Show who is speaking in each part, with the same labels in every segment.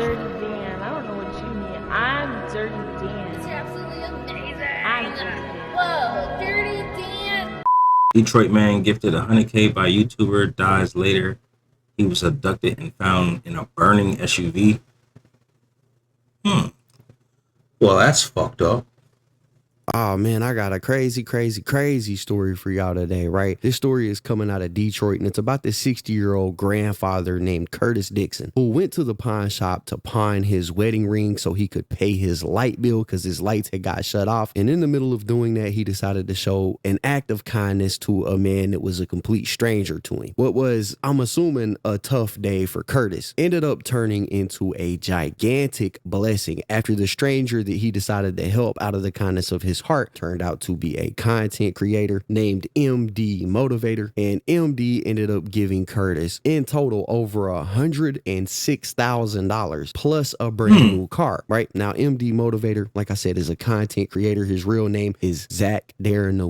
Speaker 1: Dirty Dan. I don't know what you mean. I'm Dirty Dan.
Speaker 2: It's absolutely amazing.
Speaker 1: I'm Dirty Dan.
Speaker 2: Whoa, Dirty Dan.
Speaker 3: Detroit man gifted 100K by YouTuber dies later. He was abducted and found in a burning SUV. Well, that's fucked up.
Speaker 4: Oh man, I got a crazy story for y'all today, right? This story is coming out of Detroit, and it's about this 60-year-old grandfather named Curtis Dixon, who went to the pawn shop to pawn his wedding ring so he could pay his light bill because his lights had got shut off. And in the middle of doing that, he decided to show an act of kindness to a man that was a complete stranger to him. What was, I'm assuming, a tough day for Curtis ended up turning into a gigantic blessing after the stranger that he decided to help out of the kindness of his heart turned out to be a content creator named MD Motivator, and MD ended up giving Curtis in total over $106,000 plus a brand new car. Right now, MD Motivator, like I said, is a content creator. His real name is Zach Darren.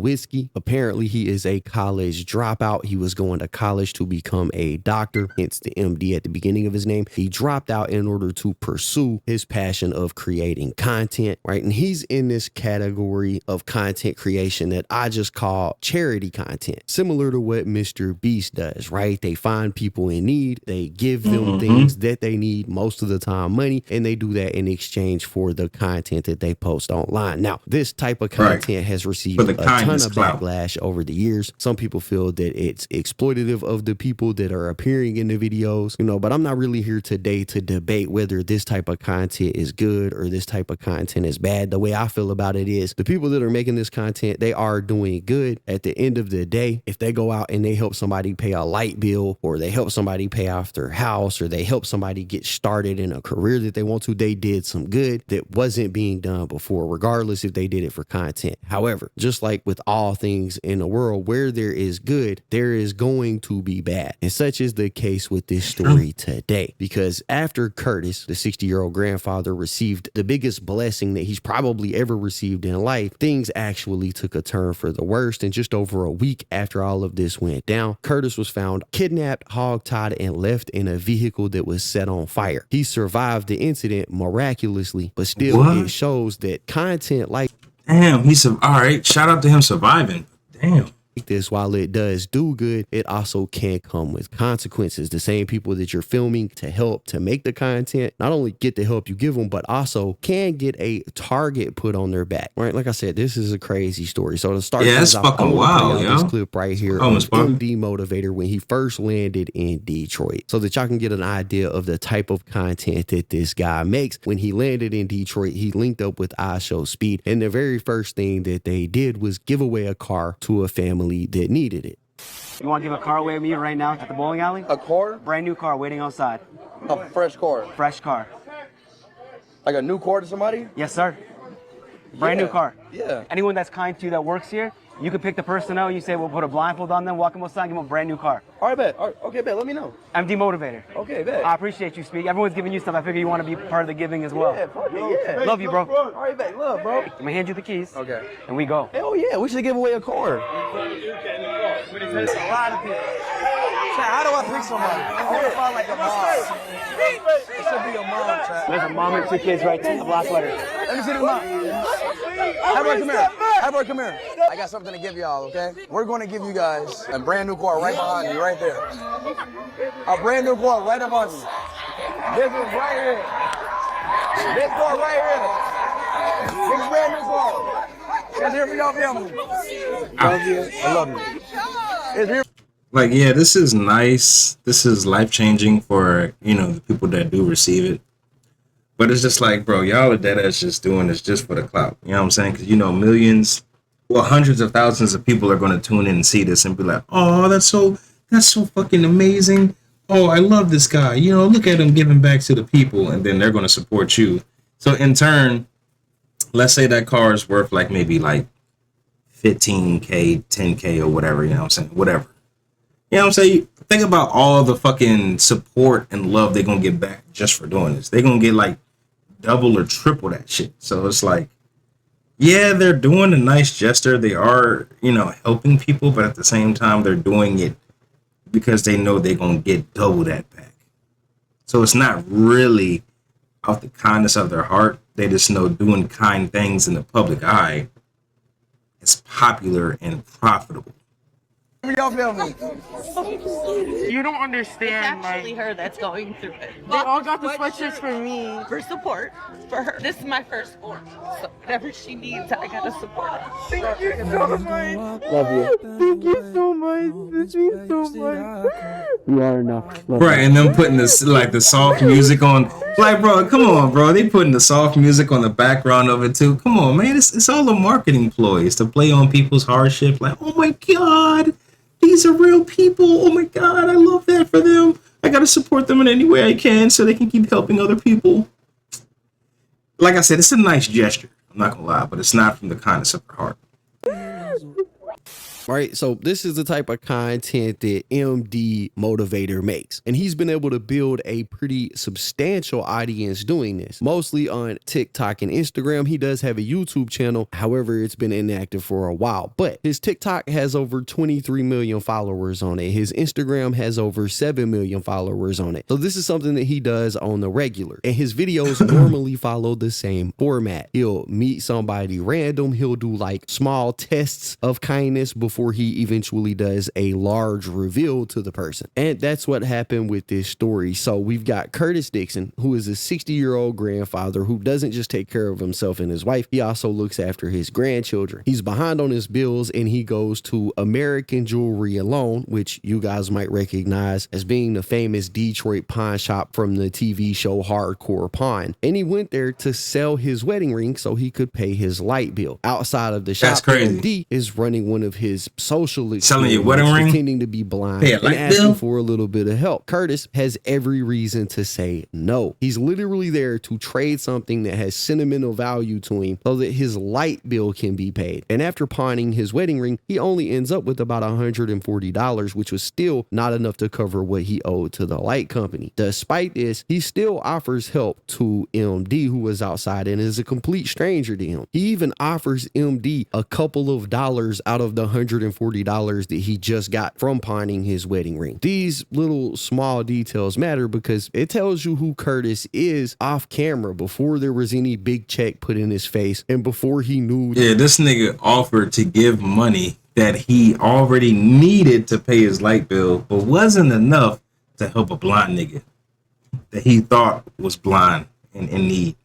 Speaker 4: Apparently, he is a college dropout. He was going to college to become a doctor, hence the MD at the beginning of his name. He dropped out in order to pursue his passion of creating content. Right, and he's in this category of content creation that I just call charity content, similar to what Mr. Beast does, right? They find people in need, they give them things that they need, most of the time money, and they do that in exchange for the content that they post online. Now, this type of content has received a ton of backlash over the years. Some people feel that it's exploitative of the people that are appearing in the videos, but I'm not really here today to debate whether this type of content is good or this type of content is bad. The way I feel about it is the people that are making this content, they are doing good. At the end of the day, if they go out and they help somebody pay a light bill, or they help somebody pay off their house, or they help somebody get started in a career that they want to, they did some good that wasn't being done before, regardless if they did it for content. However, just like with all things in the world, where there is good, there is going to be bad. And such is the case with this story today, because after Curtis, the 60-year-old grandfather, received the biggest blessing that he's probably ever received in life, things actually took a turn for the worst. And just over a week after all of this went down, Curtis was found kidnapped, hogtied, and left in a vehicle that was set on fire. He survived the incident miraculously, but still it shows that content like
Speaker 3: Damn, all right. Shout out to him surviving. Damn.
Speaker 4: this, while it does do good, it also can come with consequences. The same people that you're filming to help to make the content not only get the help you give them, but also can get a target put on their back. Right? Like I said, this is a crazy story. So to start,
Speaker 3: that's fucking wild, yo.
Speaker 4: This clip right here of MD Motivator when he first landed in Detroit, so that y'all can get an idea of the type of content that this guy makes. When he landed in Detroit, he linked up with iShowSpeed, and the very first thing that they did was give away a car to a family that needed it.
Speaker 5: You want to give a car away to me right now at the bowling alley?
Speaker 6: A car?
Speaker 5: Brand new car waiting outside.
Speaker 6: A fresh car?
Speaker 5: Fresh car.
Speaker 6: Like a new car to somebody?
Speaker 5: Yes, sir. Brand new car.
Speaker 6: Yeah.
Speaker 5: Anyone that's kind to you that works here, you can pick the person out. You say, we'll put a blindfold on them, walk them outside, give them a brand new car.
Speaker 6: All right, bet. All right, okay, bet. Let me know.
Speaker 5: I'm Demotivator.
Speaker 6: Okay, bet.
Speaker 5: I appreciate you, Speak. Everyone's giving you stuff. I figure you want to be part of the giving as well.
Speaker 6: Yeah, fuck it, yeah.
Speaker 5: Love you, bro.
Speaker 6: All right, bet. Love, bro.
Speaker 5: I'm going to hand you the keys.
Speaker 6: Okay.
Speaker 5: And we go.
Speaker 6: Hell yeah, we should give away a car.
Speaker 5: There's a lot of people. Chat, how do I pick somebody? I want to find like a mom. It should be a mom, chat. There's a mom and two kids right there. A black sweater. Let me see the mom.
Speaker 6: Have her come here. Have her come here. I got something to give y'all, okay? We're going to give you guys a brand new car right behind you, right there. A brand new car right above you. This is right here. This car right here. This brand new car. It's here for y'all family. Love you. I love you. It's here.
Speaker 3: Like, yeah, this is nice. This is life-changing for, the people that do receive it. But it's just like, bro, y'all are dead ass just doing this just for the clout. You know what I'm saying? Because, millions, hundreds of thousands of people are going to tune in and see this and be like, oh, that's so fucking amazing. Oh, I love this guy. Look at him giving back to the people. And then they're going to support you. So in turn, let's say that car is worth like maybe like 15K, 10K or whatever, you know what I'm saying? Whatever. You know what I'm saying? Think about all the fucking support and love they're going to get back just for doing this. They're going to get like double or triple that shit. So it's like, yeah, they're doing a nice gesture. They are, helping people, but at the same time, they're doing it because they know they're going to get double that back. So it's not really out the kindness of their heart. They just know doing kind things in the public eye is popular and profitable.
Speaker 6: Y'all feel me?
Speaker 7: You don't understand.
Speaker 1: It's actually her that's going through it.
Speaker 7: They all got the sweatshirts for me.
Speaker 1: For support for her. This is my first sport. So whatever she needs, I gotta support her.
Speaker 7: Thank you so much.
Speaker 4: Love you.
Speaker 7: Thank you so much. This means so much.
Speaker 4: You are enough.
Speaker 3: Right, and them putting this like the soft music on. Like, bro, come on, bro. They putting the soft music on the background of it too. Come on, man. It's all a marketing ploy. It's to play on people's hardship. Like, oh my God, these are real people. Oh my God, I love that for them. I gotta support them in any way I can so they can keep helping other people. Like I said, it's a nice gesture. I'm not gonna lie, but it's not from the kindness of her heart.
Speaker 4: Right, so this is the type of content that MD Motivator makes, and he's been able to build a pretty substantial audience doing this, mostly on TikTok and Instagram. He does have a YouTube channel, however, it's been inactive for a while, but his TikTok has over 23 million followers on it. His Instagram has over 7 million followers on it. So this is something that he does on the regular, and his videos normally follow the same format. He'll meet somebody random, he'll do like small tests of kindness before he eventually does a large reveal to the person. And that's what happened with this story. So we've got Curtis Dixon, who is a 60-year-old grandfather who doesn't just take care of himself and his wife, he also looks after his grandchildren. He's behind on his bills and he goes to American Jewelry and Loan, which you guys might recognize as being the famous Detroit pawn shop from the TV show Hardcore Pawn. And he went there to sell his wedding ring so he could pay his light bill. Outside of the shop,
Speaker 3: That's crazy.
Speaker 4: MD is running one of his social
Speaker 3: Selling your wedding ring?
Speaker 4: pretending to be blind
Speaker 3: Pay a
Speaker 4: and
Speaker 3: light
Speaker 4: asking
Speaker 3: bill?
Speaker 4: for a little bit of help. Curtis has every reason to say no. He's literally there to trade something that has sentimental value to him so that his light bill can be paid. And after pawning his wedding ring, he only ends up with about $140, which was still not enough to cover what he owed to the light company. Despite this, he still offers help to MD, who was outside and is a complete stranger to him. He even offers MD a couple of dollars out of the $140 that he just got from pawning his wedding ring. These little small details matter because it tells you who Curtis is off camera before there was any big check put in his face and before he knew.
Speaker 3: Yeah, this nigga offered to give money that he already needed to pay his light bill, but wasn't enough to help a blind nigga that he thought was blind and in need.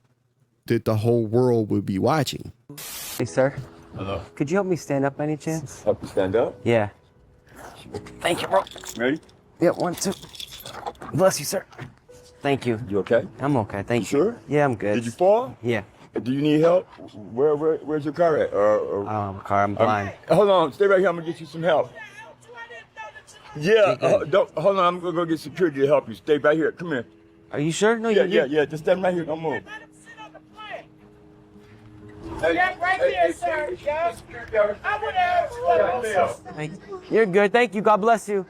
Speaker 4: That the whole world would be watching.
Speaker 8: Hey, sir.
Speaker 5: Hello.
Speaker 8: Could you help me stand up by any chance?
Speaker 5: Help you stand up.
Speaker 8: Yeah. Thank you, bro.
Speaker 5: Ready?
Speaker 8: Yeah, 1, 2. Bless you, sir. Thank you.
Speaker 5: You okay?
Speaker 8: I'm okay, thank you.
Speaker 5: Sure?
Speaker 8: Yeah, I'm good.
Speaker 5: Did you fall?
Speaker 8: Yeah.
Speaker 5: Do you need help? Where's your car at?
Speaker 8: Car, I'm blind.
Speaker 5: Hold on, stay right here. I'm gonna get you some help. Yeah, don't hold on. I'm gonna go get security to help you. Stay right here. Come here.
Speaker 8: Are you sure? No,
Speaker 5: Yeah. Just stand right here. Don't move.
Speaker 8: You're good, thank you. God bless you.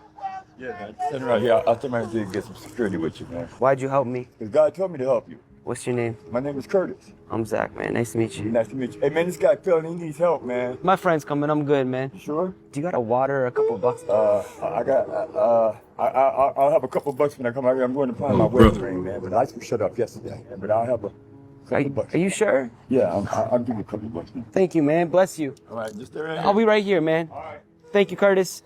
Speaker 5: Yeah, man. Stand right here. I'll stand right here to get some security with you, man.
Speaker 8: Why'd you help me?
Speaker 5: Because God told me to help you.
Speaker 8: What's your name?
Speaker 5: My name is Curtis.
Speaker 8: I'm Zach, man. Nice to meet you.
Speaker 5: Nice to meet you. Hey, man, this guy feeling he needs help, man.
Speaker 8: My friend's coming. I'm good, man.
Speaker 5: You sure?
Speaker 8: Do you got a water or a couple bucks?
Speaker 5: I'll have a couple bucks when I come out here. I'm going to find my wedding ring, man. But I just shut up yesterday, man. But I'll have a couple bucks.
Speaker 8: Are you sure?
Speaker 5: Yeah, I'll give you a couple bucks, man.
Speaker 8: Thank you, man. Bless you.
Speaker 5: All right, just stay right here.
Speaker 8: I'll be right here, man.
Speaker 5: All right.
Speaker 8: Thank you, Curtis.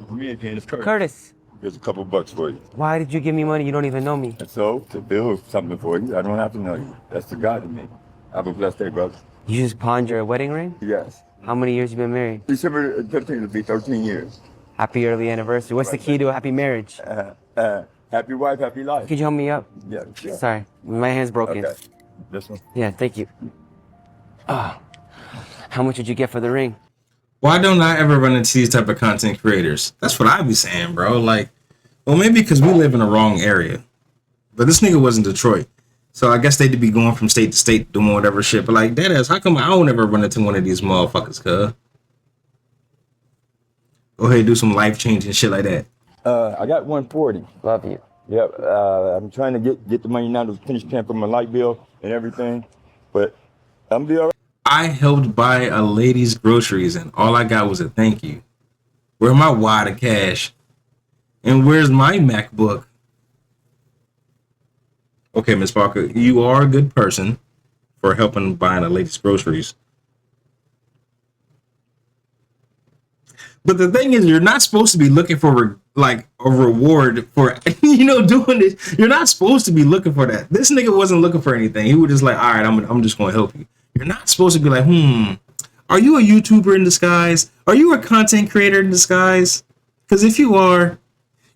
Speaker 5: Me again, it's Curtis.
Speaker 8: Curtis,
Speaker 5: Here's a couple bucks for you.
Speaker 8: why did you give me money? You don't even know me.
Speaker 5: And so, to build something for you, I don't have to know you. That's the God in me. Have a blessed day, brother.
Speaker 8: You just pawned your wedding ring?
Speaker 5: Yes.
Speaker 8: How many years you been married?
Speaker 5: December 15th will be 13 years.
Speaker 8: Happy early anniversary. What's the key to a happy marriage?
Speaker 5: Happy wife, happy life.
Speaker 8: Could you help me up?
Speaker 5: Yeah, sure.
Speaker 8: Sorry, my hand's broken.
Speaker 5: Okay. This one?
Speaker 8: Yeah, thank you. How much did you get for the ring?
Speaker 3: Why don't I ever run into these type of content creators? That's what I be saying, bro. Like, well, maybe because we live in the wrong area. But this nigga was in Detroit. So I guess they'd be going from state to state doing whatever shit. But like, deadass, how come I don't ever run into one of these motherfuckers, cuz? Go ahead and do some life-changing shit like that.
Speaker 5: I got 140.
Speaker 8: Love you.
Speaker 5: Yep. I'm trying to get the money now to finish paying for my light bill and everything. But I'm be all right.
Speaker 3: I helped buy a lady's groceries and all I got was a thank you. Where my wad of cash? And where's my MacBook? Okay, Miss Parker, you are a good person for helping buying a lady's groceries. But the thing is, you're not supposed to be looking for like a reward for doing this. You're not supposed to be looking for that. This nigga wasn't looking for anything. He was just like, all right, I'm just gonna help you. You're not supposed to be like, are you a YouTuber in disguise? Are you a content creator in disguise? Because if you are,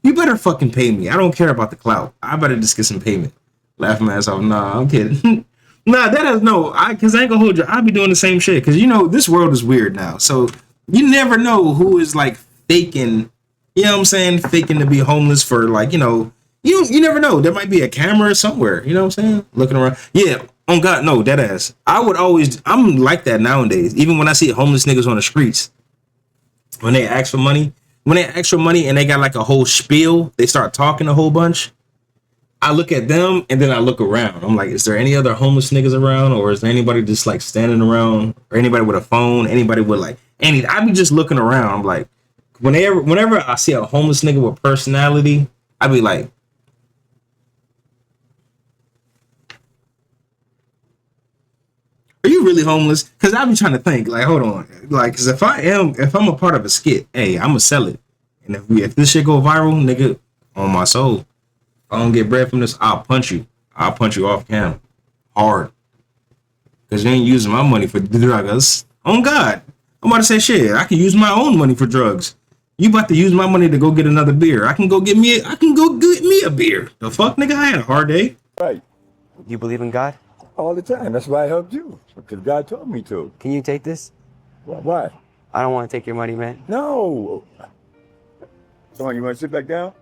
Speaker 3: you better fucking pay me. I don't care about the clout. I better just get some payment. Laughing my ass off. Nah, I'm kidding. Nah, that has no. Because I ain't gonna hold you. I'll be doing the same shit. Because this world is weird now. So you never know who is like faking. You know what I'm saying? Faking to be homeless for like you never know. There might be a camera somewhere. You know what I'm saying? Looking around. Yeah. Oh God, no, dead ass. I'm like that nowadays. Even when I see homeless niggas on the streets, when they ask for money and they got like a whole spiel, they start talking a whole bunch. I look at them and then I look around. I'm like, is there any other homeless niggas around, or is there anybody just like standing around, or anybody with a phone, anybody with like any? I be just looking around. I'm like, whenever I see a homeless nigga with personality, I be like, are you really homeless? Because I be trying to think, like, hold on, like, because if I'm a part of a skit, hey, I'm gonna sell it, and if this shit go viral, nigga, on my soul, if I don't get bread from this, I'll punch you off cam, hard, because you ain't using my money for drugs. On God, I'm about to say shit. I can use my own money for drugs. You about to use my money to go get another beer? I can go get me a beer. The fuck, nigga, I had a hard day.
Speaker 9: Right.
Speaker 8: You believe in God?
Speaker 9: All the time. That's why I helped you. Because God told me to.
Speaker 8: Can you take this?
Speaker 9: Why?
Speaker 8: I don't want to take your money, man.
Speaker 9: No. Come on, you want to sit back down?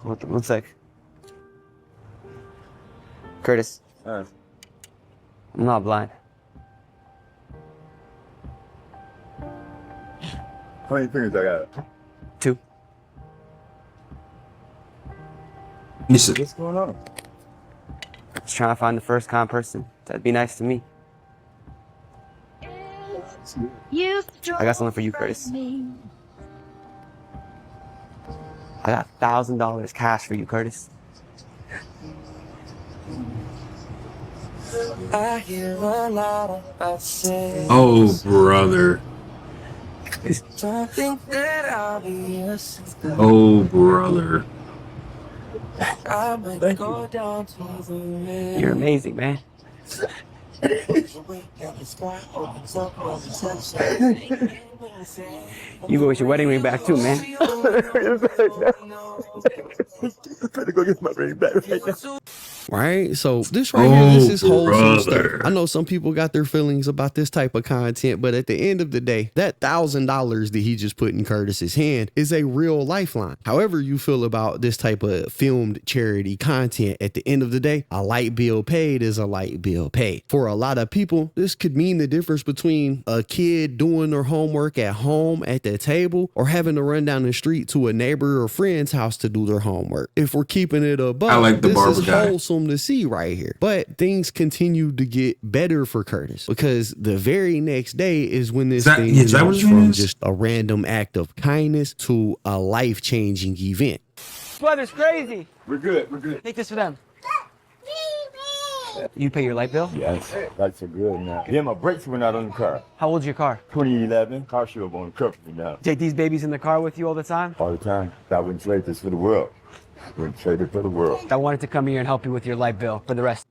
Speaker 8: One sec. Curtis. I'm not blind.
Speaker 9: How many fingers I got?
Speaker 8: 2.
Speaker 3: Listen.
Speaker 9: What's going on?
Speaker 8: Just trying to find the first kind person that'd be nice to me. I got something for you, Curtis. I got $1,000 cash for you, Curtis.
Speaker 3: Oh, brother. Oh, brother.
Speaker 8: You're amazing, man. You go with your wedding ring back too, man.
Speaker 9: Better go get my ring back right now.
Speaker 4: Right? So this right here, this is wholesome stuff.
Speaker 3: brother.
Speaker 4: I know some people got their feelings about this type of content, but at the end of the day, that $1,000 that he just put in Curtis's hand is a real lifeline. However you feel about this type of filmed charity content, at the end of the day, a light bill paid is a light bill paid. For a lot of people, this could mean the difference between a kid doing their homework at home at the table or having to run down the street to a neighbor or friend's house to do their homework. If we're keeping it above,
Speaker 3: I like the
Speaker 4: this
Speaker 3: barber
Speaker 4: is
Speaker 3: guy.
Speaker 4: wholesome to see right here. But things continue to get better for Curtis because the very next day is when this thing jumps from just a random act of kindness to a life-changing event.
Speaker 5: This weather's crazy.
Speaker 9: We're good. We're good.
Speaker 5: Take this for them.
Speaker 8: You pay your light bill?
Speaker 9: Yes, that's a good now. Yeah, my brakes went out on the car.
Speaker 8: How old's your car?
Speaker 9: 2011. Car show on the cover now.
Speaker 8: Take these babies in the car with you all the time?
Speaker 9: All the time. I wouldn't trade this for the world. Wouldn't trade it for the world.
Speaker 8: I wanted to come here and help you with your light bill for the rest.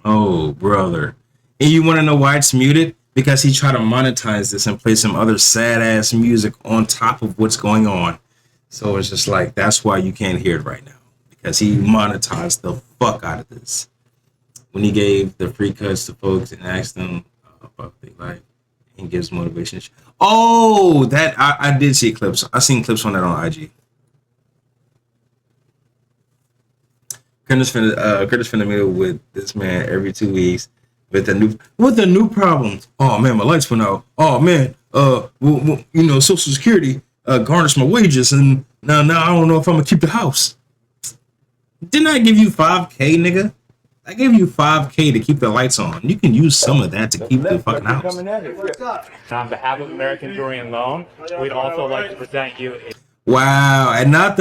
Speaker 3: Oh, brother. And you want to know why it's muted? Because he tried to monetize this and play some other sad ass music on top of what's going on. So it's just like, that's why you can't hear it right now. Because he monetized the fuck out of this. When he gave the free cuts to folks and asked them about their life and gives motivation. Oh, that I did see clips. I seen clips on that on IG. Curtis finna meet with this man every 2 weeks with a new problem. Oh man, my lights went out. Oh man, Social Security garnished my wages, and now I don't know if I'm gonna keep the house. Didn't I give you $5K, nigga? I gave you $5K to keep the lights on. You can use some of that to keep the fucking house.
Speaker 10: On behalf of American Jewelry and Loan, we'd also like to present you.
Speaker 3: Wow, and not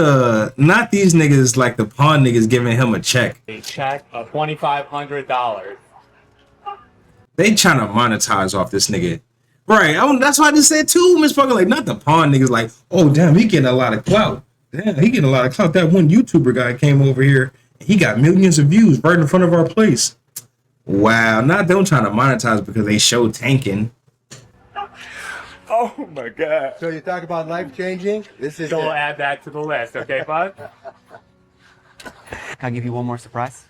Speaker 3: these niggas like the pawn niggas giving him a check.
Speaker 10: A check of $2,500.
Speaker 3: They trying to monetize off this nigga. Right, that's why I just said too, Miss Parker. Like, not the pawn niggas like, oh damn, he getting a lot of clout. Damn, he getting a lot of clout. That one YouTuber guy came over here, he got millions of views right in front of our place. Wow, not them trying to monetize because they show tanking.
Speaker 9: Oh my God.
Speaker 5: So you talk about life changing? This is
Speaker 10: Don't add that to the list, okay, bud?
Speaker 8: Can I give you one more surprise?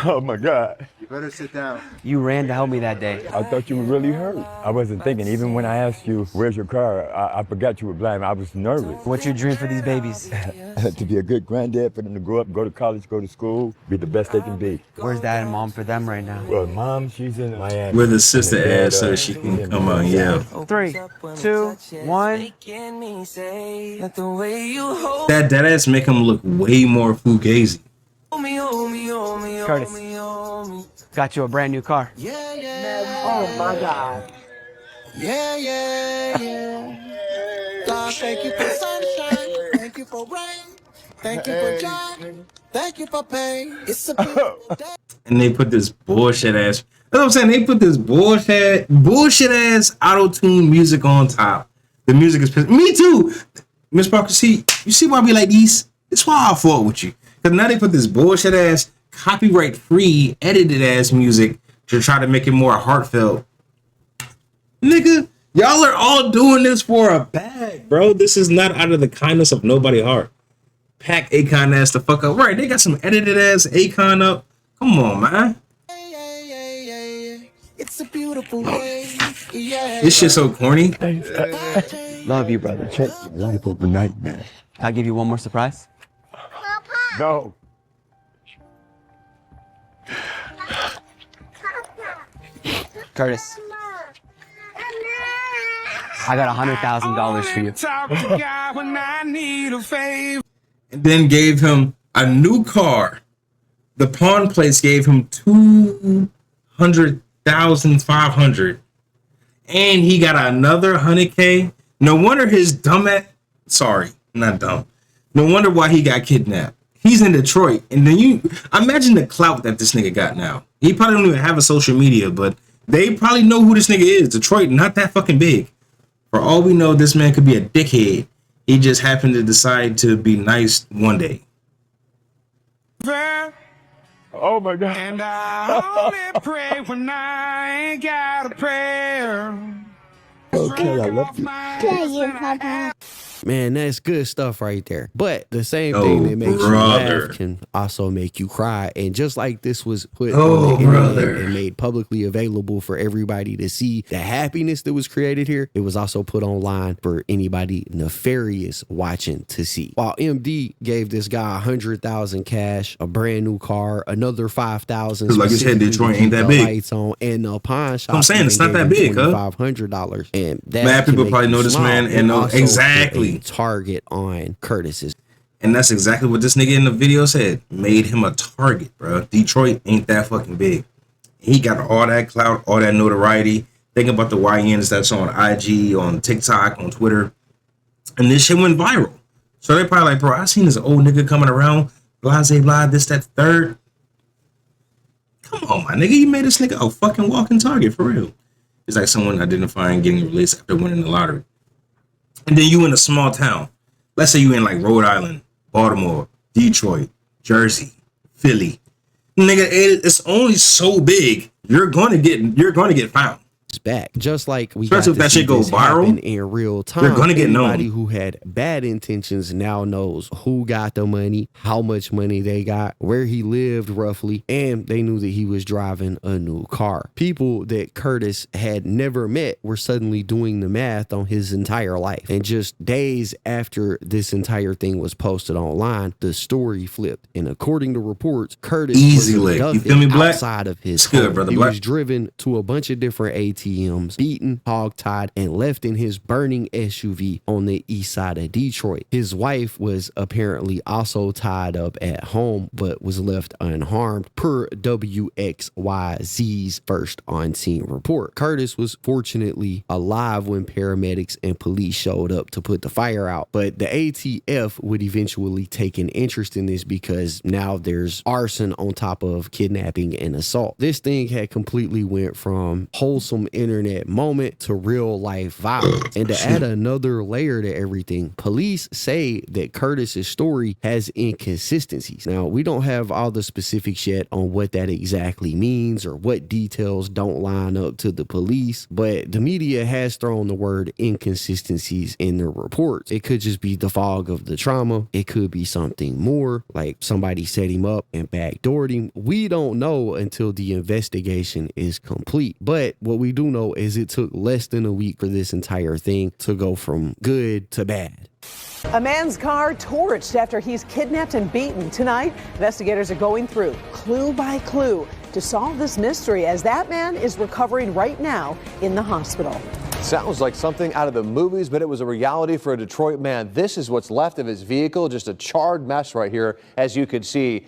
Speaker 9: Oh my God.
Speaker 5: You better sit down.
Speaker 8: You ran to help me that day.
Speaker 9: I thought you were really hurt. I wasn't thinking. Even when I asked you, where's your car? I forgot you were blind. I was nervous.
Speaker 8: What's your dream for these babies?
Speaker 9: To be a good granddad for them to grow up, go to college, go to school, be the best they can be.
Speaker 8: Where's dad and mom for them right now?
Speaker 9: Well, mom, she's in Miami.
Speaker 3: Where the sister at so she can come on, yeah.
Speaker 8: 3, 2, 1.
Speaker 3: That ass make him look way more fugazi.
Speaker 8: Curtis, got you a brand new car.
Speaker 1: Oh my God.
Speaker 11: God, thank you for sunshine. Thank you for rain. Thank you for joy. Thank you for pain. It's a beautiful day.
Speaker 3: And they put this bullshit ass. That's what I'm saying. They put this bullshit ass auto-tune music on top. The music is pissed. Me too. Miss Parker, you see why we like these? It's why I fought with you. Because now they put this bullshit ass, copyright free, edited ass music to try to make it more heartfelt. Nigga, y'all are all doing this for a bag, bro. This is not out of the kindness of nobody's heart. Pack Akon ass the fuck up. Right, they got some edited ass Akon up. Come on, man.
Speaker 11: It's a beautiful day. Yeah.
Speaker 3: This shit so corny.
Speaker 8: Love you, brother.
Speaker 9: Check your life overnight, man.
Speaker 8: Can I give you one more surprise?
Speaker 9: No.
Speaker 8: Curtis, I got $100,000 for you.
Speaker 3: And then gave him a new car. The pawn place gave him $200,500, and he got another $100K. No wonder his dumb ass. Sorry, not dumb. No wonder why he got kidnapped. He's in Detroit, and then you imagine the clout that this nigga got now. He probably don't even have a social media, but they probably know who this nigga is. Detroit, not that fucking big. For all we know, this man could be a dickhead. He just happened to decide to be nice one day.
Speaker 9: Oh my God.
Speaker 11: And I only pray when I ain't got a prayer.
Speaker 9: Okay, I love you.
Speaker 4: Man, that's good stuff right there. But the same thing that makes you laugh can also make you cry. And just like this was put on the internet and made publicly available for everybody to see the happiness that was created here, it was also put online for anybody nefarious watching to see. While MD gave this guy $100,000 cash, a brand new car, another $5,000.
Speaker 3: Like you said, Detroit ain't that big.
Speaker 4: Lights on, and the pawn shop.
Speaker 3: I'm saying it's not that big, huh?
Speaker 4: $500. And
Speaker 3: mad people probably know this man and know exactly.
Speaker 4: Target on Curtis's.
Speaker 3: And that's exactly what this nigga in the video said. Made him a target, bro. Detroit ain't that fucking big. He got all that clout, all that notoriety. Think about the YNs that's on IG, on TikTok, on Twitter. And this shit went viral. So they probably like, bro, I seen this old nigga coming around, blah, say, blah, this, that, third. Come on, my nigga. You made this nigga a fucking walking target, for real. It's like someone identifying getting released after winning the lottery. And then you in a small town. Let's say you in like Rhode Island, Baltimore, Detroit, Jersey, Philly. Nigga, it's only so big. You're gonna get found.
Speaker 4: Back, just like we
Speaker 3: especially
Speaker 4: got
Speaker 3: if that shit goes viral
Speaker 4: in real time.
Speaker 3: You're gonna get known.
Speaker 4: Anybody who had bad intentions now knows who got the money, how much money they got, where he lived roughly, and they knew that he was driving a new car. People that Curtis had never met were suddenly doing the math on his entire life. And just days after this entire thing was posted online, the story flipped. And according to reports, Curtis
Speaker 3: easy lick. You feel me, Black?
Speaker 4: Outside of his
Speaker 3: home. Good, brother.
Speaker 4: He
Speaker 3: Black
Speaker 4: was driven to a bunch of different ATMs ATMs, beaten, hogtied, and left in his burning SUV on the east side of Detroit. His wife was apparently also tied up at home, but was left unharmed, per WXYZ's first on-scene report. Curtis was fortunately alive when paramedics and police showed up to put the fire out, but the ATF would eventually take an interest in this because now there's arson on top of kidnapping and assault. This thing had completely went from wholesome internet moment to real life violence. And to add another layer to everything, police say that Curtis's story has inconsistencies. Now, we don't have all the specifics yet on what that exactly means or what details don't line up to the police, but the media has thrown the word inconsistencies in their reports. It could just be the fog of the trauma. It could be something more, like somebody set him up and backdoored him. We don't know until the investigation is complete. But what we do know is it took less than a week for this entire thing to go from good to bad.
Speaker 12: A man's car torched after he's kidnapped and beaten. Tonight, investigators are going through clue by clue to solve this mystery as that man is recovering right now in the hospital.
Speaker 13: Sounds like something out of the movies, but it was a reality for a Detroit man. This is what's left of his vehicle, just a charred mess right here, as you could see.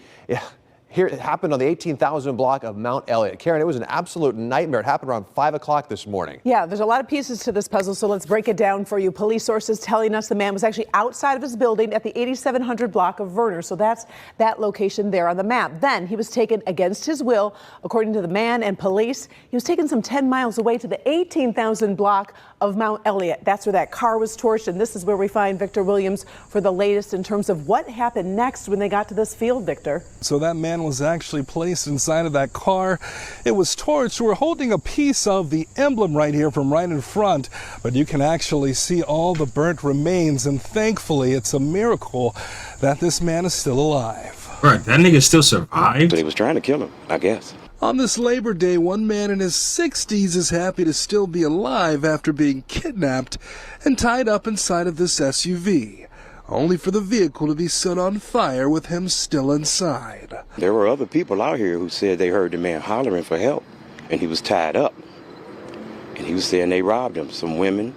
Speaker 13: Here, it happened on the 18,000 block of Mount Elliott. Karen, it was an absolute nightmare. It happened around 5 o'clock this morning.
Speaker 12: Yeah, there's a lot of pieces to this puzzle, so let's break it down for you. Police sources telling us the man was actually outside of his building at the 8700 block of Verner, so that's that location there on the map. Then he was taken against his will, according to the man and police. He was taken some 10 miles away to the 18,000 block of Mount Elliott. That's where that car was torched, and this is where we find Victor Williams for the latest in terms of what happened next when they got to this field, Victor.
Speaker 14: So that man was actually placed inside of that car. It was torched. We're holding a piece of the emblem right here from right in front, but you can actually see all the burnt remains, and thankfully it's a miracle that this man is still alive.
Speaker 3: Right, that nigga still survived?
Speaker 15: But he was trying to kill him, I guess.
Speaker 14: On this Labor Day, one man in his 60s is happy to still be alive after being kidnapped and tied up inside of this SUV, only for the vehicle to be set on fire with him still inside.
Speaker 15: There were other people out here who said they heard the man hollering for help, and he was tied up. And he was saying they robbed him, some women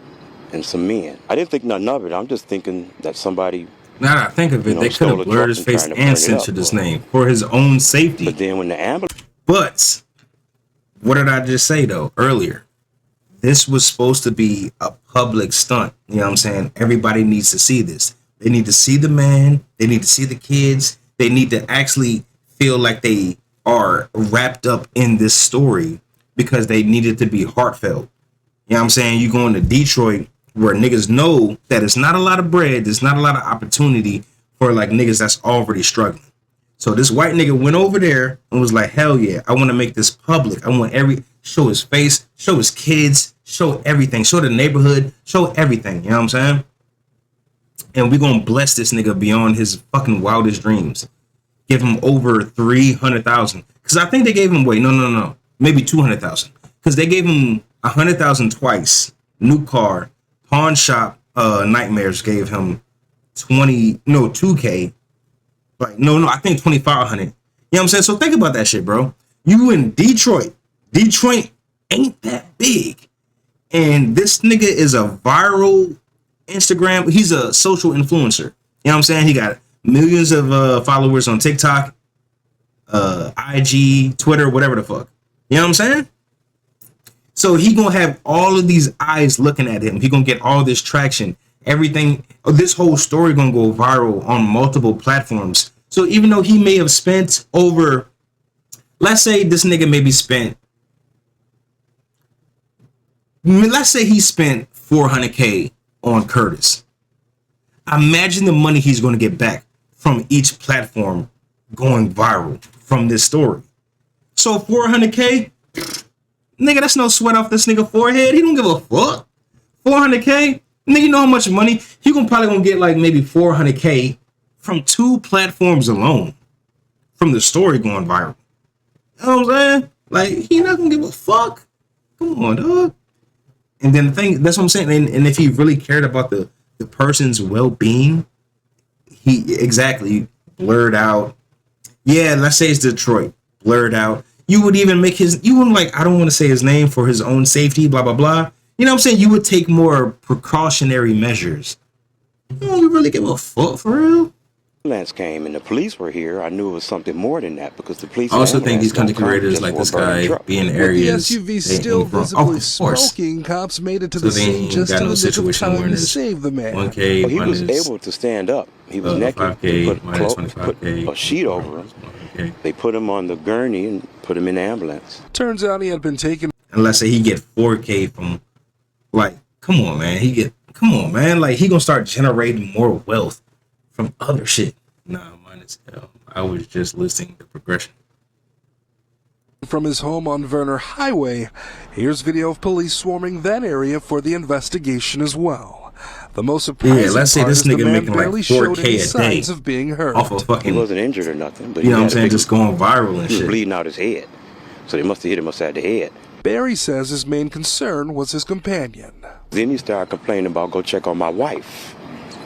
Speaker 15: and some men. I didn't think nothing of it. I'm just thinking that somebody...
Speaker 3: Now that I think of it, they could have blurred his face and censored his name for his own safety.
Speaker 15: But then when the ambulance...
Speaker 3: But what did I just say though earlier? This was supposed to be a public stunt. You know what I'm saying? Everybody needs to see this. They need to see the man. They need to see the kids. They need to actually feel like they are wrapped up in this story because they needed to be heartfelt. You know what I'm saying? You going to Detroit where niggas know that it's not a lot of bread. There's not a lot of opportunity for like niggas that's already struggling. So this white nigga went over there and was like, hell yeah, I want to make this public. I want show his face, show his kids, show everything, show the neighborhood, show everything. You know what I'm saying? And we're going to bless this nigga beyond his fucking wildest dreams. Give him over 300,000. Because I think they gave him, no. Maybe 200,000. Because they gave him 100,000 twice. New car. Pawn shop nightmares gave him 2K. Like, no, I think 2,500. You know what I'm saying? So think about that shit, bro. You in Detroit. Detroit ain't that big. And this nigga is a viral Instagram. He's a social influencer. You know what I'm saying? He got millions of followers on TikTok, IG, Twitter, whatever the fuck. You know what I'm saying? So he gonna have all of these eyes looking at him. He gonna get all this traction. Everything, this whole story gonna go viral on multiple platforms. So even though he may have spent over, let's say this nigga maybe spent, let's say he spent 400K on Curtis. Imagine the money he's going to get back from each platform going viral from this story. So 400K, nigga, that's no sweat off this nigga forehead. He don't give a fuck. 400K, nigga, you know how much money? He probably gonna get like maybe 400K from 2 platforms alone from the story going viral. You know what I'm saying? Like, he not gonna give a fuck. Come on, dog. And then the thing, that's what I'm saying. And if he really cared about the person's well-being, he exactly blurred out. Yeah, let's say it's Detroit. Blurred out. you would even make you wouldn't like, I don't want to say his name for his own safety, blah, blah, blah. You know what I'm saying? You would take more precautionary measures. You really give a fuck for real?
Speaker 15: Ambulance came and the police were here. I knew it was something more than that because the police.
Speaker 3: I also think these content creators like this guy be in areas.
Speaker 14: With the SUV still visibly smoking, cops made it to the scene just in the nick of time to save the man.
Speaker 3: 1K,
Speaker 15: well, he was able to stand up. He was naked.
Speaker 3: 5K,
Speaker 15: put a sheet over him. Okay. They put him on the gurney and put him in the ambulance.
Speaker 14: Turns out he had been taken.
Speaker 3: And let's say he get 4K from, like, come on, man. Like, he gonna start generating more wealth from other shit. Nah, mine is hell. I was just listing the progression.
Speaker 14: From his home on Werner Highway, here's video of police swarming that area for the investigation as well. The most surprising
Speaker 3: let's say this nigga making like 4K a day
Speaker 14: of being hurt.
Speaker 3: Off of fucking.
Speaker 15: He wasn't injured or nothing, but
Speaker 3: you know what I'm saying, just going viral and
Speaker 15: he
Speaker 3: shit.
Speaker 15: was bleeding out his head, so they must have hit him upside the head.
Speaker 14: Barry says his main concern was his companion.
Speaker 15: Then he started complaining about go check on my wife.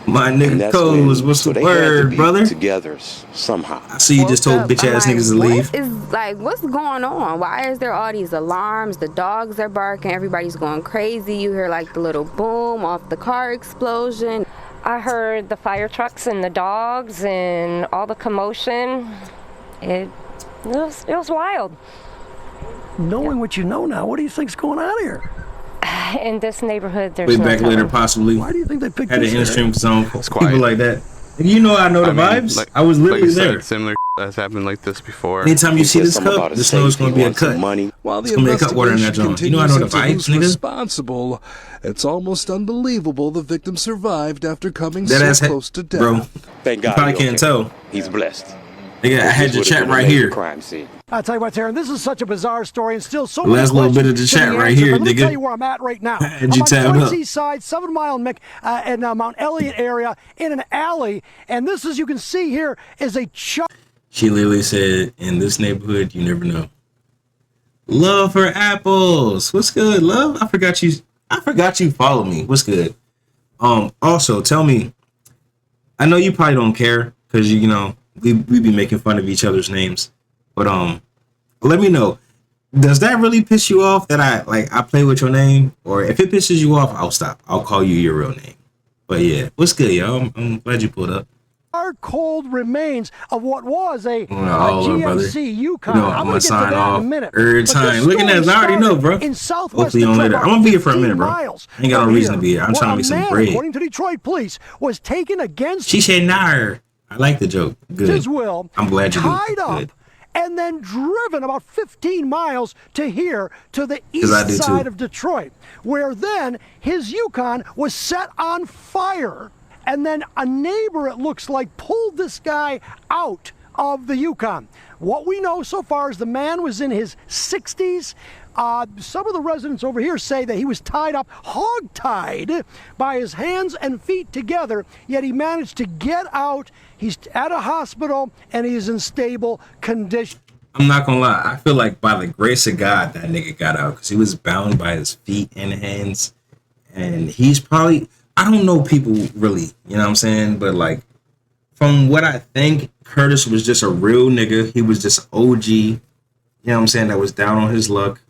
Speaker 3: My nigga Coles, what's the word, brother?
Speaker 15: Together somehow.
Speaker 3: I see you just told bitch ass niggas to leave.
Speaker 16: What's going on? Why is there all these alarms? The dogs are barking. Everybody's going crazy. You hear like the little boom off the car explosion.
Speaker 17: I heard the fire trucks and the dogs and all the commotion. It was wild.
Speaker 18: Knowing what you know now, what do you think's going on here?
Speaker 17: In this neighborhood, there's
Speaker 3: Way
Speaker 17: no
Speaker 3: back
Speaker 17: cover.
Speaker 3: later, possibly.
Speaker 18: Why do you think they picked
Speaker 3: had an
Speaker 18: this
Speaker 3: in-stream zone for
Speaker 19: quiet.
Speaker 3: people like that? And you know, I know the vibes. I was literally
Speaker 19: like you
Speaker 3: there.
Speaker 19: said, similar has happened like this before.
Speaker 3: Anytime you see this cup, just know it's going to be a cut.
Speaker 14: While
Speaker 3: It's
Speaker 14: the
Speaker 3: going to be a cut water in that
Speaker 14: investigation
Speaker 3: joint. You know, I know the
Speaker 14: continues
Speaker 3: vibes,
Speaker 14: into who's
Speaker 3: nigga.
Speaker 14: responsible. It's almost unbelievable the victim survived after coming
Speaker 3: That ass
Speaker 14: so close to death.
Speaker 3: Bro,
Speaker 15: Thank
Speaker 3: you
Speaker 15: God.
Speaker 3: probably can't tell.
Speaker 15: He's blessed.
Speaker 3: Nigga, I had your chat right here.
Speaker 15: Crime scene.
Speaker 18: I'll tell you what, Taryn, this is such a bizarre story and still so
Speaker 3: The last
Speaker 18: many
Speaker 3: little bit of the
Speaker 18: questions
Speaker 3: chat
Speaker 18: to be
Speaker 3: right
Speaker 18: answered,
Speaker 3: here,
Speaker 18: but let me
Speaker 3: nigga.
Speaker 18: tell you where I'm at right now.
Speaker 3: Had
Speaker 18: I'm
Speaker 3: you
Speaker 18: on
Speaker 3: tabbed
Speaker 18: the
Speaker 3: up.
Speaker 18: East Side, 7 Mile and Mount Elliott area in an alley, and this, as you can see here, is a
Speaker 3: She literally said, in this neighborhood, you never know. Love for apples. What's good, love? I forgot you follow me. What's good? Also, tell me, I know you probably don't care because you know we be making fun of each other's names, but let me know, does that really piss you off that I play with your name? Or if it pisses you off, I'll stop. I'll call you your real name. But yeah, what's good, y'all? I'm glad you pulled up.
Speaker 18: cold remains of what was a
Speaker 3: GMC
Speaker 18: Yukon.
Speaker 3: You know, I'm gonna sign off every time. Looking at this, I already know, bro. Hopefully on later. I'm gonna be here for a minute, bro. I ain't got no reason to be here. I'm trying to make some bread.
Speaker 18: According to Detroit police, was taken against.
Speaker 3: She said, "Nah." I like the joke. Good.
Speaker 18: His will.
Speaker 3: I'm glad you do.
Speaker 18: Tied up and then driven about 15 miles to here, to the east side of Detroit, where then his Yukon was set on fire. And then a neighbor, it looks like, pulled this guy out of the Yukon. What we know so far is the man was in his 60s. Some of the residents over here say that he was tied up, hog-tied, by his hands and feet together, yet he managed to get out. He's at a hospital, and he is in stable condition.
Speaker 3: I'm not gonna lie. I feel like by the grace of God, that nigga got out because he was bound by his feet and hands. And he's probably, I don't know people really, you know what I'm saying? But like, from what I think, Curtis was just a real nigga. He was just OG, you know what I'm saying, that was down on his luck.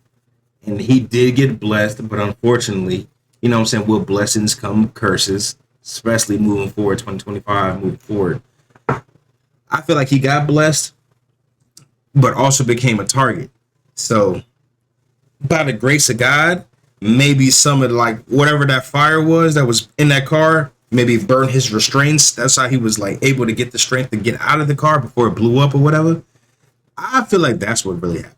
Speaker 3: And he did get blessed, but unfortunately, you know what I'm saying, with blessings come curses, especially moving forward, 2025, moving forward. I feel like he got blessed, but also became a target. So, by the grace of God, maybe some of like whatever that fire was that was in that car, maybe burned his restraints. That's how he was like able to get the strength to get out of the car before it blew up or whatever. I feel like that's what really happened.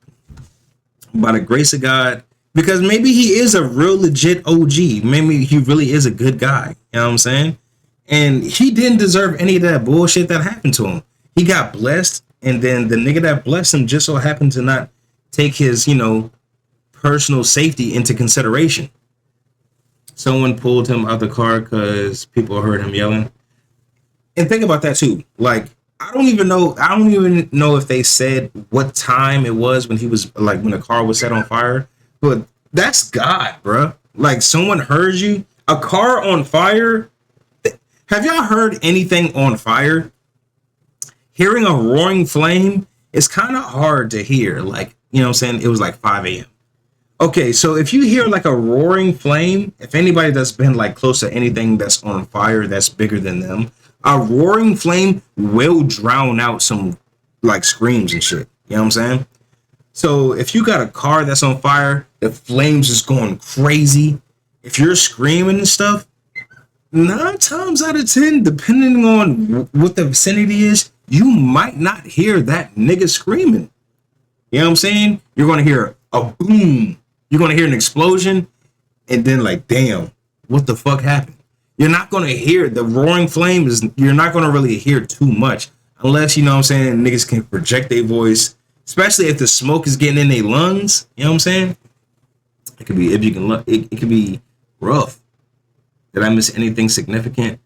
Speaker 3: By the grace of God, because maybe he is a real legit OG. Maybe he really is a good guy. You know what I'm saying? And he didn't deserve any of that bullshit that happened to him. He got blessed, and then the nigga that blessed him just so happened to not take his, you know, personal safety into consideration. Someone pulled him out the car because people heard him yelling. And think about that too. Like, I don't even know if they said what time it was when he was like when the car was set on fire. But that's God, bro. Like, someone heard you. A car on fire. Have y'all heard anything on fire? Hearing a roaring flame is kind of hard to hear. Like, you know what I'm saying, it was like 5 a.m. Okay, so if you hear like a roaring flame, if anybody that's been like close to anything that's on fire that's bigger than them, a roaring flame will drown out some like screams and shit. You know what I'm saying? So if you got a car that's on fire, the flames is going crazy. If you're screaming and stuff, 9 times out of 10, depending on what the vicinity is, you might not hear that nigga screaming. You know what I'm saying? You're going to hear a boom. You're going to hear an explosion. And then like, damn, what the fuck happened? You're not going to hear the roaring flame. You're not going to really hear too much. Unless, you know what I'm saying, niggas can project their voice. Especially if the smoke is getting in their lungs. You know what I'm saying? It could be, if you can look, it could be rough. Did I miss anything significant?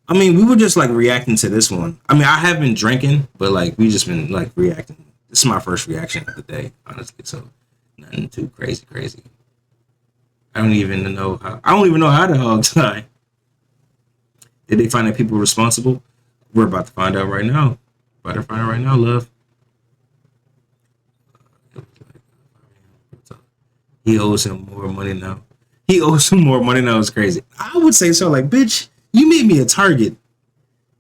Speaker 3: I mean, we were just like reacting to this one. I mean, I have been drinking, but like we just been like reacting. This is my first reaction of the day, honestly. So nothing too crazy. I don't even know how the hogs die. Did they find the people responsible? We're about to find out right now. Love. He owes him more money now. It's crazy. I would say so. Like, bitch, you made me a target.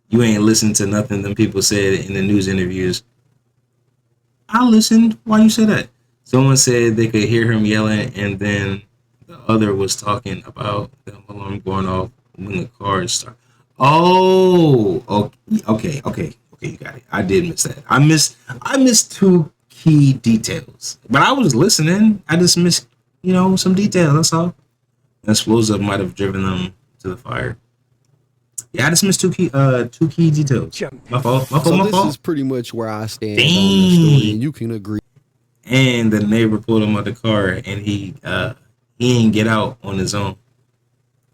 Speaker 3: You ain't listened to nothing them people said in the news interviews. I listened. Why you say that? Someone said they could hear him yelling, and then the other was talking about the alarm going off when the cars start. Oh, okay. You got it. I did miss that. I missed 2 key details, but I was listening. I just missed, some details. That's all. An explosive might have driven them to the fire. Yeah, I just missed 2 key details. My fault.
Speaker 4: This is pretty much where I stand on the story, and you can agree.
Speaker 3: And the neighbor pulled him out the car, and he ain't get out on his own.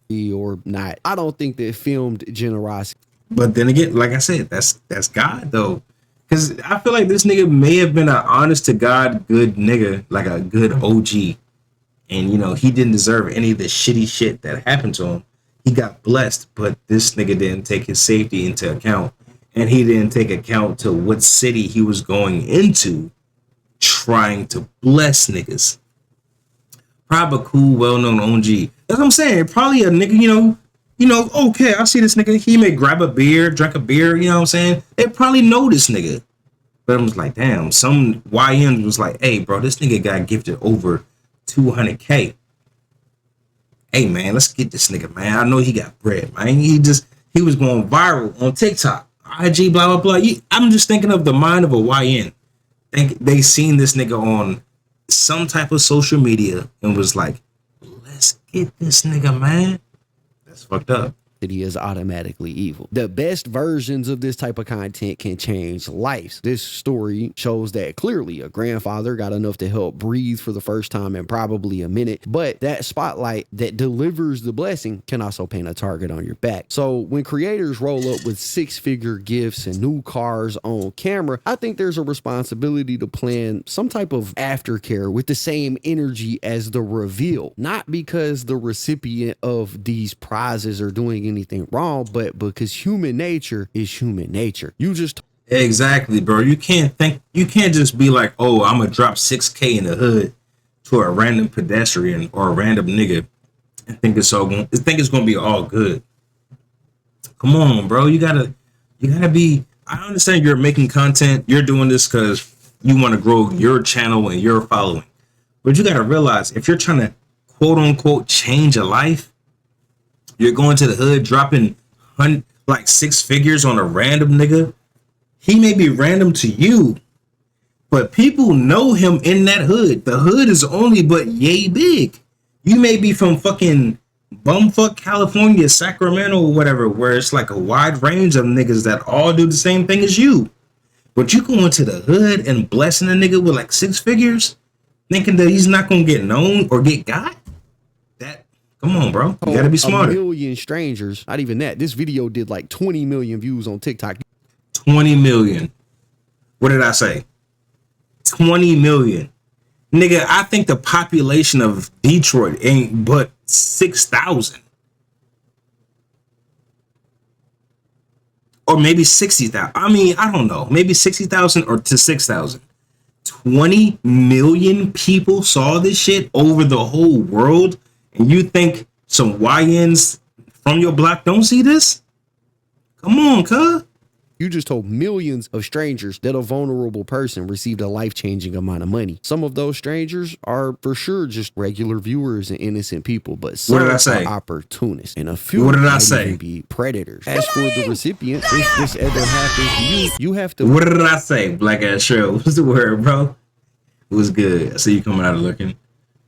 Speaker 4: Or not. I don't think that filmed generosity.
Speaker 3: But then again, like I said, that's God though. Because I feel like this nigga may have been an honest to God good nigga, like a good OG. And, he didn't deserve any of the shitty shit that happened to him. He got blessed, but this nigga didn't take his safety into account. And he didn't take account to what city he was going into trying to bless niggas. Probably a cool, well-known OG. That's what I'm saying. Probably a nigga, okay, I see this nigga. He may grab a beer, drink a beer, you know what I'm saying? They probably know this nigga. But I was like, damn, some YN was like, hey, bro, this nigga got gifted over $200K. Hey, man, let's get this nigga, man. I know he got bread, man. He was going viral on TikTok, IG, blah, blah, blah. I'm just thinking of the mind of a YN. They seen this nigga on some type of social media and was like, let's get this nigga, man. That's fucked up.
Speaker 4: He is automatically evil. The best versions of this type of content can change lives. This story shows that clearly a grandfather got enough to help breathe for the first time in probably a minute, but that spotlight that delivers the blessing can also paint a target on your back. So when creators roll up with 6-figure gifts and new cars on camera, I think there's a responsibility to plan some type of aftercare with the same energy as the reveal, not because the recipient of these prizes are doing anything wrong, but because human nature is human nature. You just
Speaker 3: exactly, bro. You can't just be like, oh, I'm gonna drop 6K in the hood to a random pedestrian or a random nigga and think it's gonna be all good. Come on, bro. You gotta be. I understand you're making content. You're doing this because you want to grow your channel and your following, but you gotta realize if you're trying to quote unquote change a life, you're going to the hood, dropping like 6 figures on a random nigga. He may be random to you, but people know him in that hood. The hood is only but yay big. You may be from fucking bumfuck California, Sacramento, or whatever, where it's like a wide range of niggas that all do the same thing as you. But you going to the hood and blessing a nigga with like 6 figures, thinking that he's not gonna get known or get got? Come on, bro. You gotta be smarter.
Speaker 4: 1 million strangers, not even that. This video did like 20 million views on TikTok.
Speaker 3: 20 million. What did I say? 20 million. Nigga, I think the population of Detroit ain't but 6,000. Or maybe 60,000. I mean, I don't know. Maybe 60,000 or to 6,000. 20 million people saw this shit over the whole world, and you think some YNs from your block don't see this? Come on, cuz.
Speaker 4: You just told millions of strangers that a vulnerable person received a life-changing amount of money. Some of those strangers are for sure just regular viewers and innocent people, but some are opportunists, and a few might even be predators. As for the recipient, if this ever happens to you, you have to...
Speaker 3: What did I say? Black ass show. What's the word, bro? It was good. I see you coming out of looking.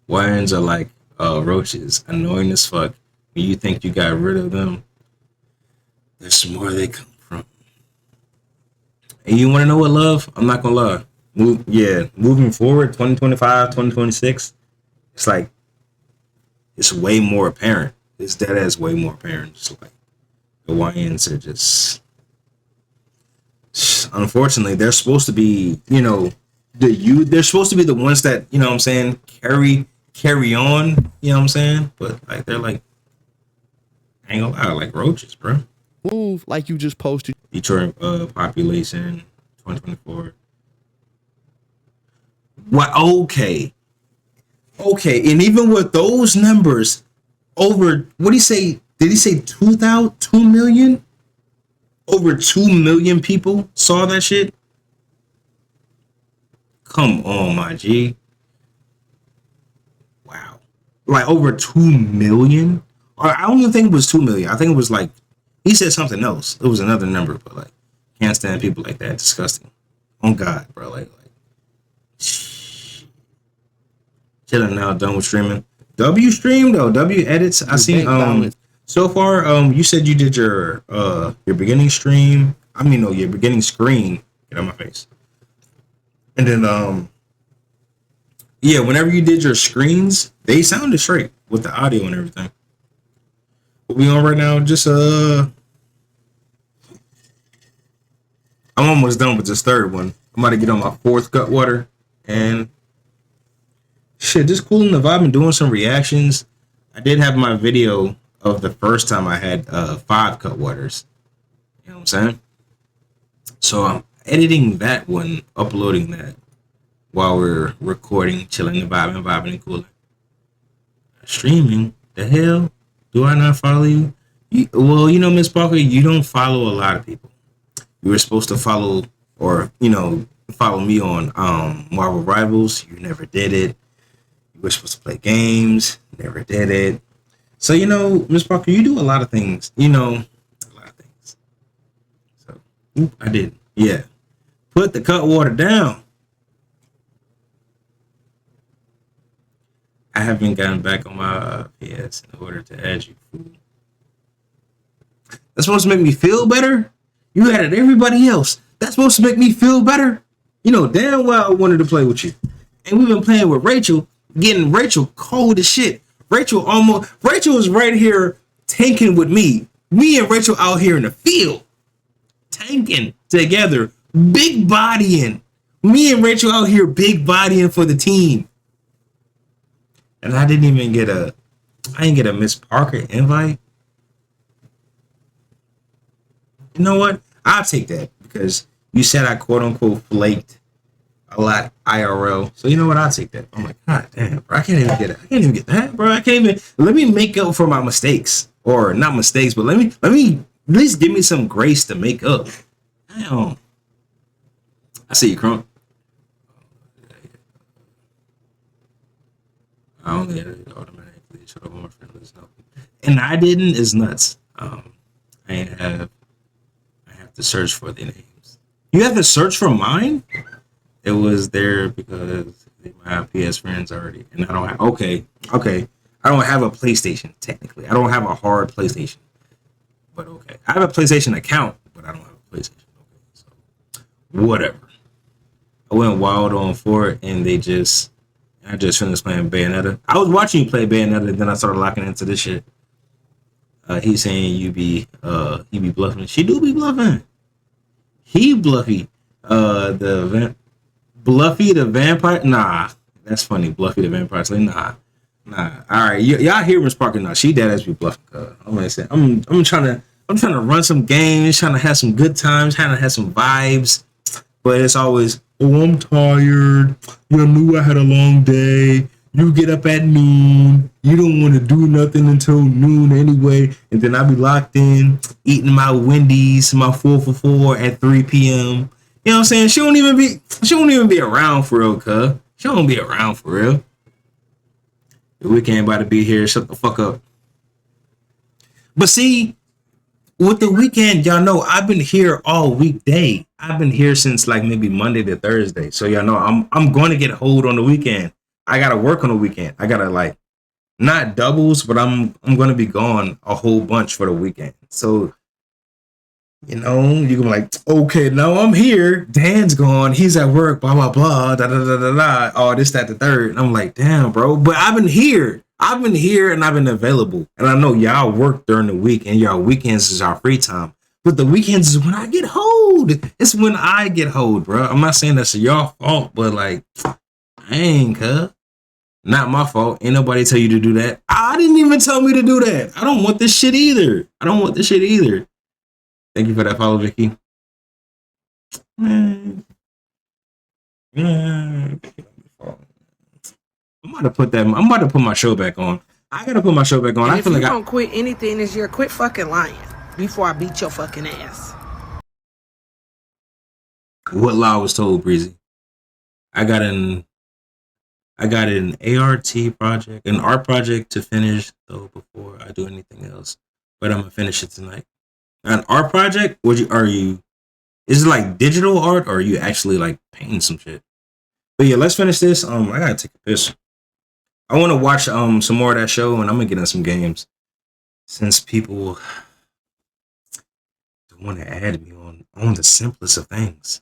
Speaker 3: YNs are like roaches, annoying as fuck. When you think you got rid of them, there's more they come from. And you want to know what, love? I'm not gonna lie. Moving forward, 2025, 2026, it's like, it's way more apparent. It's dead ass way more apparent. Just like the YNs are just, unfortunately, they're supposed to be, you know, they're supposed to be the ones that, you know what I'm saying, carry on, you know what I'm saying? But like, they're like, I ain't gonna lie, like roaches, bro.
Speaker 4: Move like you just posted.
Speaker 3: Detroit population 2024. What? Okay, and even with those numbers, over, what did he say? Did he say 2 million? Over 2 million people saw that shit. Come on, my G. Wow, like over 2 million. Or I don't even think it was 2 million. I think it was like, he said something else. It was another number, but like, can't stand people like that. Disgusting. On God, bro. Like chilling now, done with streaming. W stream though. W edits. I seen so far. You said you did your beginning stream. I mean, no, your beginning screen. Get out my face. And then yeah, whenever you did your screens, they sounded straight with the audio and everything. What we on right now? Just I'm almost done with this third one. I'm about to get on my fourth gut water and shit, just cooling the vibe and doing some reactions. I did have my video of the first time I had 5 cut waters. You know what I'm saying? So I'm editing that one, uploading that while we're recording, chilling and vibing and cooling. Streaming, the hell? Do I not follow you? Well, you know, Miss Parker, you don't follow a lot of people. You were supposed to follow, or, you know, follow me on Marvel Rivals. You never did it. You were supposed to play games. Never did it. So, you know, Miss Parker, you do a lot of things. You know, a lot of things. So, I did. Yeah. Put the cut water down. I haven't gotten back on my PS in order to add you. That's supposed to make me feel better? You added everybody else. That's supposed to make me feel better? You know damn well I wanted to play with you. And we've been playing with Rachel, getting Rachel cold as shit. Rachel is right here tanking with me. Me and Rachel out here in the field. Tanking together. Big bodying. Me and Rachel out here big bodying for the team. And I didn't get a Miss Parker invite. You know what? I'll take that because you said I quote unquote flaked a lot IRL. So you know what? I'll take that. I'm like, God damn, bro. I can't even get that, bro. I can't even, let me make up for my mistakes. Or not mistakes, but let me at least give me some grace to make up. Damn. I see you, Crunk. I only automatically shut up more friendly stuff. And I didn't is nuts. I have to search for the names. You have to search for mine? It was there because they might have PS friends already. And I don't have okay. I don't have a PlayStation, technically. I don't have a hard PlayStation. But okay. I have a PlayStation account, but I don't have a PlayStation. Okay. So whatever. I went wild on for it and I just finished playing Bayonetta. I was watching you play Bayonetta, and then I started locking into this shit. He's saying he be bluffing. She do be bluffing. He Bluffy. Bluffy the vampire. Nah, that's funny. Bluffy the vampire. Like, nah. All right, y'all hear Miss Parker? Nah, she dead as be bluffing. I'm gonna say I'm trying to run some games, trying to have some good times, trying to have some vibes, but it's always oh, I'm tired. You knew I had a long day. You get up at noon. You don't want to do nothing until noon anyway. And then I be locked in, eating my Wendy's, my 4 for $4 at 3 p.m. You know what I'm saying? She don't even be around for real, cuz. She don't be around for real. The weekend about to be here. Shut the fuck up. But see, with the weekend, y'all know I've been here all weekday. I've been here since like maybe Monday to Thursday. So y'all know I'm going to get hold on the weekend. I gotta work on the weekend. I gotta like not doubles, but I'm gonna be gone a whole bunch for the weekend. So you know, you can be like, okay, now I'm here. Dan's gone. He's at work. Blah blah blah. Da da da da da. Oh, this, that, the third. And I'm like, damn, bro. But I've been here. I've been here and I've been available. And I know y'all work during the week and y'all weekends is our free time. But the weekends is when I get hold. It's when I get hold, bro. I'm not saying that's your fault, but like, dang, cuz. Not my fault. Ain't nobody tell you to do that. I didn't even tell me to do that. I don't want this shit either. Thank you for that follow, Vicky. Man. I'm about to put my show back on. I gotta put my show back on.
Speaker 20: And
Speaker 3: I
Speaker 20: if
Speaker 3: feel
Speaker 20: you
Speaker 3: like
Speaker 20: don't quit anything this year, quit fucking lying before I beat your fucking ass.
Speaker 3: What lie was told, Breezy? I got an ART project, an art project to finish though before I do anything else. But I'm gonna finish it tonight. An art project? Is it like digital art or are you actually like painting some shit? But yeah, let's finish this. I gotta take a piss. I wanna watch some more of that show and I'm gonna get in some games. Since people don't want to add me on the simplest of things.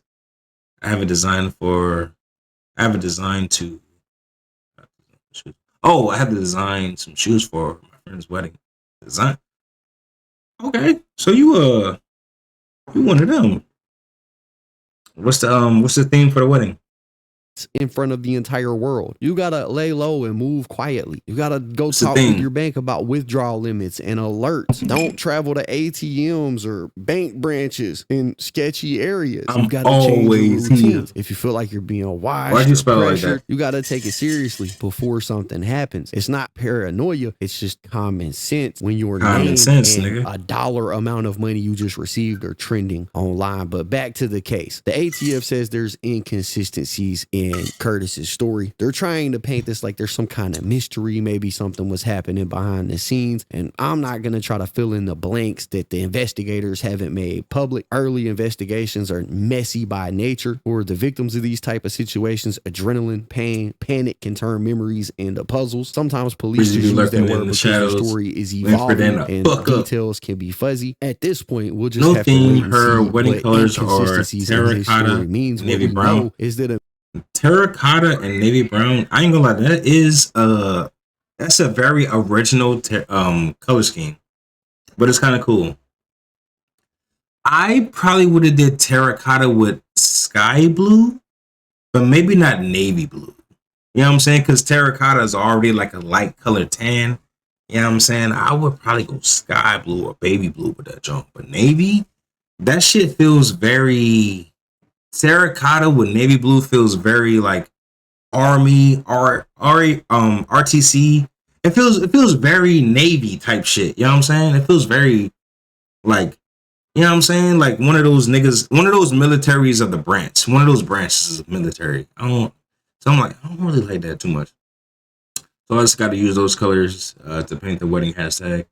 Speaker 3: I have a design to I have to design some shoes for my friend's wedding. Design. Okay, so you one of them. What's the theme for the wedding?
Speaker 4: In front of the entire world. You gotta lay low and move quietly. You gotta go talk with your bank about withdrawal limits and alerts. Don't travel to ATMs or bank branches in sketchy areas. You gotta change your routines. If you feel like you're being wise,
Speaker 3: why'd you spell it like that?
Speaker 4: You gotta take it seriously before something happens. It's not paranoia. It's just common sense. When your name and a dollar amount of money you just received are trending online. But back to the case. The ATF says there's inconsistencies in Curtis's story. They're trying to paint this like there's some kind of mystery. Maybe something was happening behind the scenes. And I'm not going to try to fill in the blanks that the investigators haven't made public. Early investigations are messy by nature. For the victims of these type of situations, adrenaline, pain, panic can turn memories into puzzles. Sometimes police just use that word because the story is evolving and details can be fuzzy. At this point, we'll just have to wait and
Speaker 3: her
Speaker 4: see
Speaker 3: wedding
Speaker 4: what
Speaker 3: colors are
Speaker 4: inconsistencies in his
Speaker 3: terracotta,
Speaker 4: story means. What
Speaker 3: navy
Speaker 4: we
Speaker 3: brown.
Speaker 4: know is that
Speaker 3: Terracotta and navy brown. I ain't gonna lie, that's a very original color scheme, but it's kind of cool. I probably would have did terracotta with sky blue, but maybe not navy blue. You know what I'm saying? Because terracotta is already like a light color tan. You know what I'm saying? I would probably go sky blue or baby blue with that jump, but navy, that shit feels very. Terracotta with navy blue feels very like army RTC. It feels very navy type shit. You know what I'm saying? It feels very like, you know what I'm saying? Like one of those niggas, one of those militaries of the branch. One of those branches of military. I'm like, I don't really like that too much. So I just got to use those colors to paint the wedding hashtag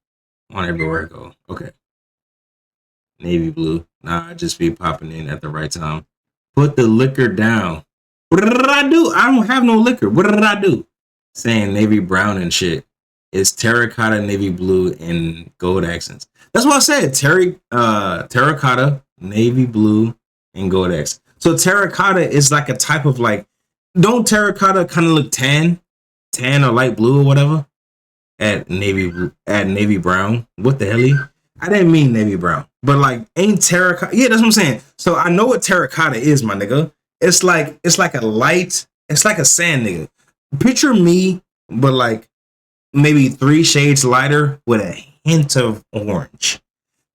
Speaker 3: on everywhere I go. Okay. Navy blue. Nah, I just be popping in at the right time. Put the liquor down. What did I do? I don't have no liquor. What did I do? Saying navy brown and shit. It's terracotta, navy blue, and gold accents. That's what I said. Terracotta, navy blue, and gold accents. So terracotta is like a type of like, don't terracotta kind of look tan or light blue or whatever? At navy brown. What the hell? I didn't mean navy brown, but like ain't terracotta. Yeah, that's what I'm saying. So I know what terracotta is, my nigga. It's like a light. It's like a sand nigga. Picture me, but like maybe 3 shades lighter with a hint of orange.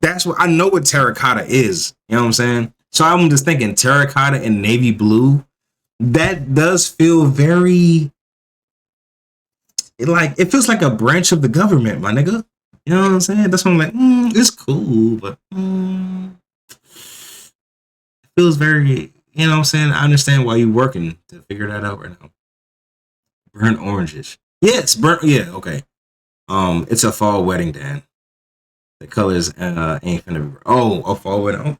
Speaker 3: That's what I know what terracotta is. You know what I'm saying? So I'm just thinking terracotta and navy blue. that does feel very it feels like a branch of the government, my nigga. You know what I'm saying? That's why I'm like, it's cool, but it feels very, you know what I'm saying? I understand why you're working to figure that out right now. Burnt oranges. Yes, burnt, yeah, okay. It's a fall wedding, Dan. The colors ain't finna be, a fall wedding. Oh.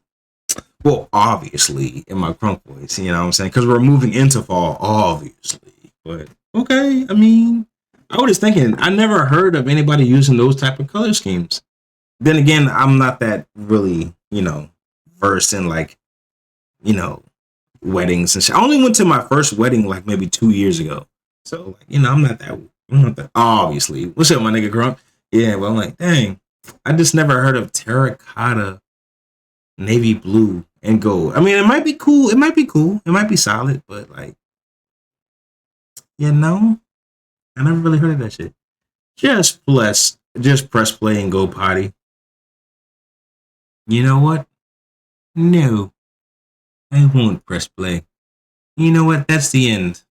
Speaker 3: Well, obviously, in my crunk voice, you know what I'm saying? Because we're moving into fall, obviously. But, okay, I mean, I was just thinking, I never heard of anybody using those type of color schemes. Then again, I'm not that really, versed in weddings and shit. I only went to my first wedding like maybe 2 years ago. So, I'm not that obviously. What's up, my nigga Grump? Yeah, well, I'm like, dang, I just never heard of terracotta, navy blue, and gold. I mean, it might be cool. It might be solid, but I never really heard of that shit. Just press play and go potty. You know what? No, I won't press play. You know what? That's the end.